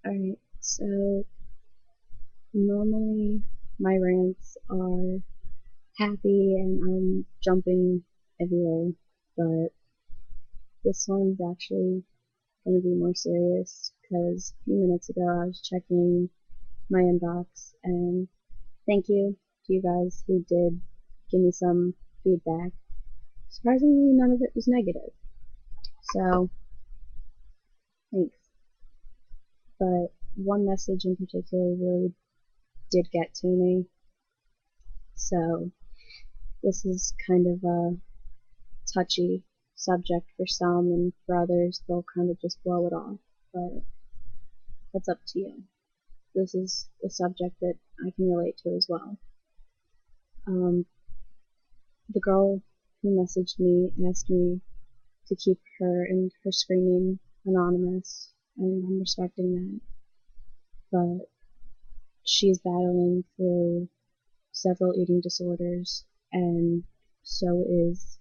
Alright, so normally my rants are happy and I'm jumping everywhere, but this one's actually going to be more serious because a few minutes ago I was checking my inbox and thank you to you guys who did give me some feedback. Surprisingly, none of it was negative, so thanks. But one message in particular really did get to me, so this is kind of a touchy subject for some, and for others, they'll kind of just blow it off. But that's up to you. This is a subject that I can relate to as well. The girl who messaged me asked me to keep her and her screen name anonymous, and I'm respecting that. But she's battling through several eating disorders, and so is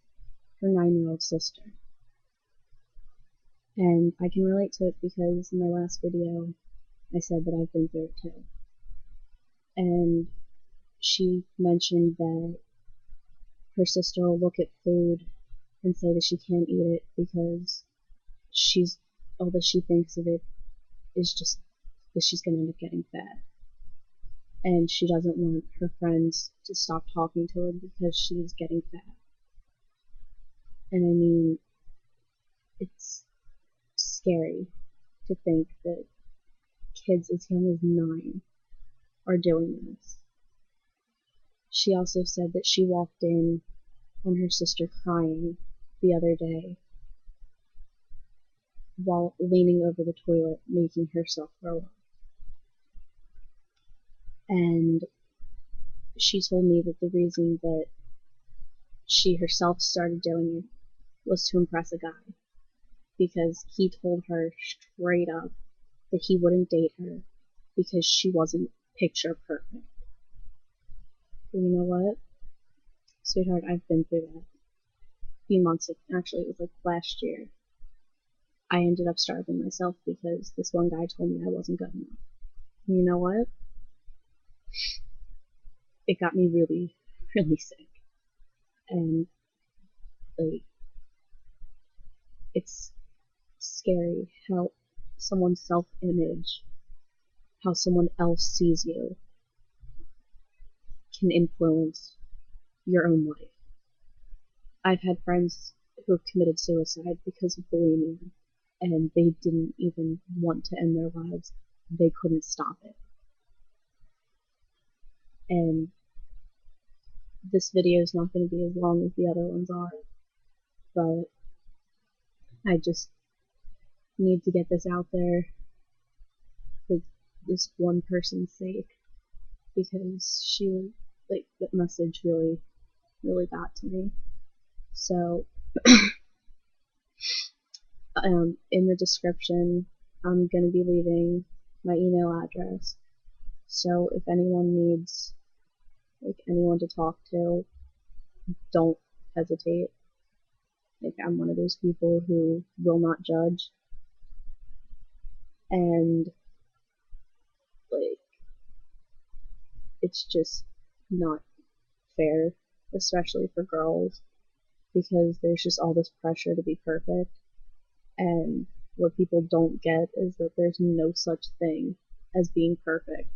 her 9-year-old sister. And I can relate to it because in my last video, I said that I've been through it too. And she mentioned that her sister will look at food and say that she can't eat it because all that she thinks of it is just that she's going to end up getting fat. And she doesn't want her friends to stop talking to her because she's getting fat. And I mean, it's scary to think that kids as young as 9 are doing this. She also said that she walked in on her sister crying the other day while leaning over the toilet making herself throw up. And she told me that the reason that she herself started doing it was to impress a guy, because he told her straight up that he wouldn't date her because she wasn't picture perfect. And you know what? Sweetheart, I've been through that. A few months ago, actually, it was like last year. I ended up starving myself because this one guy told me I wasn't good enough. And you know what? It got me really, really sick. And, like, it's scary how someone's self-image, how someone else sees you, can influence your own life. I've had friends who have committed suicide because of bulimia, and they didn't even want to end their lives. They couldn't stop it. And this video is not going to be as long as the other ones are, but I just need to get this out there for this one person's sake, because that message really, really got to me. So, in the description, I'm going to be leaving my email address. So if anyone needs, anyone to talk to, don't hesitate. I'm one of those people who will not judge. And, it's just not fair, especially for girls, because there's just all this pressure to be perfect. And what people don't get is that there's no such thing as being perfect.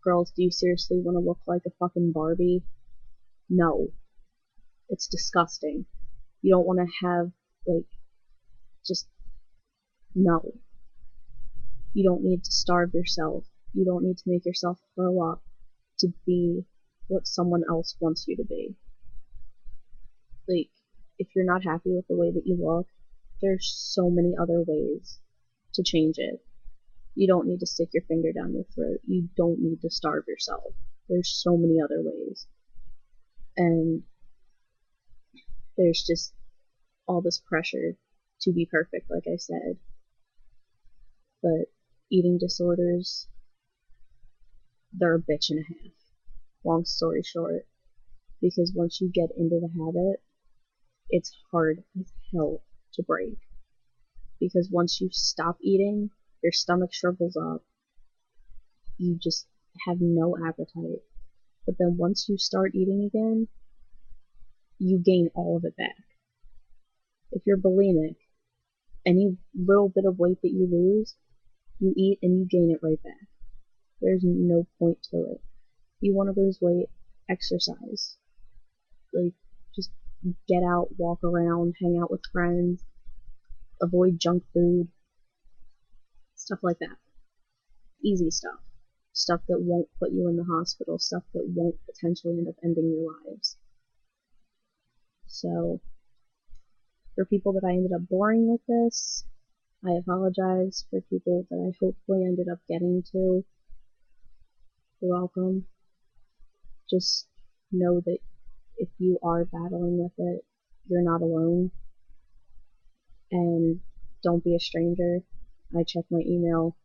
Girls, do you seriously want to look like a fucking Barbie? No. It's disgusting. You don't want to have, just, no. You don't need to starve yourself. You don't need to make yourself throw up to be what someone else wants you to be. If you're not happy with the way that you look, there's so many other ways to change it. You don't need to stick your finger down your throat. You don't need to starve yourself. There's so many other ways. And there's just all this pressure to be perfect, like I said. But eating disorders, they're a bitch and a half. Long story short. Because once you get into the habit, it's hard as hell to break. Because once you stop eating, your stomach shrivels up, you just have no appetite. But then once you start eating again, you gain all of it back. If you're bulimic, any little bit of weight that you lose, you eat and you gain it right back. There's no point to it. You want to lose weight, exercise. Like, just get out, walk around, hang out with friends, avoid junk food, stuff like that. Easy stuff. Stuff that won't put you in the hospital, stuff that won't potentially end up ending your lives. So, for people that I ended up boring with this, I apologize. For people that I hopefully ended up getting to, you're welcome. Just know that if you are battling with it, you're not alone. And don't be a stranger. I check my email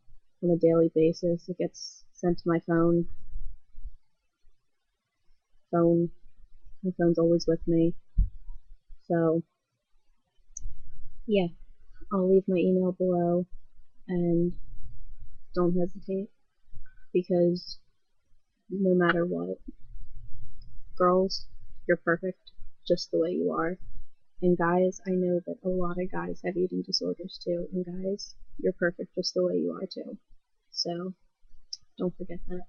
on a daily basis. It gets sent to my phone. My phone's always with me. So, yeah, I'll leave my email below, and don't hesitate, because no matter what, girls, you're perfect just the way you are. And guys, I know that a lot of guys have eating disorders too, and guys, you're perfect just the way you are too. So, don't forget that.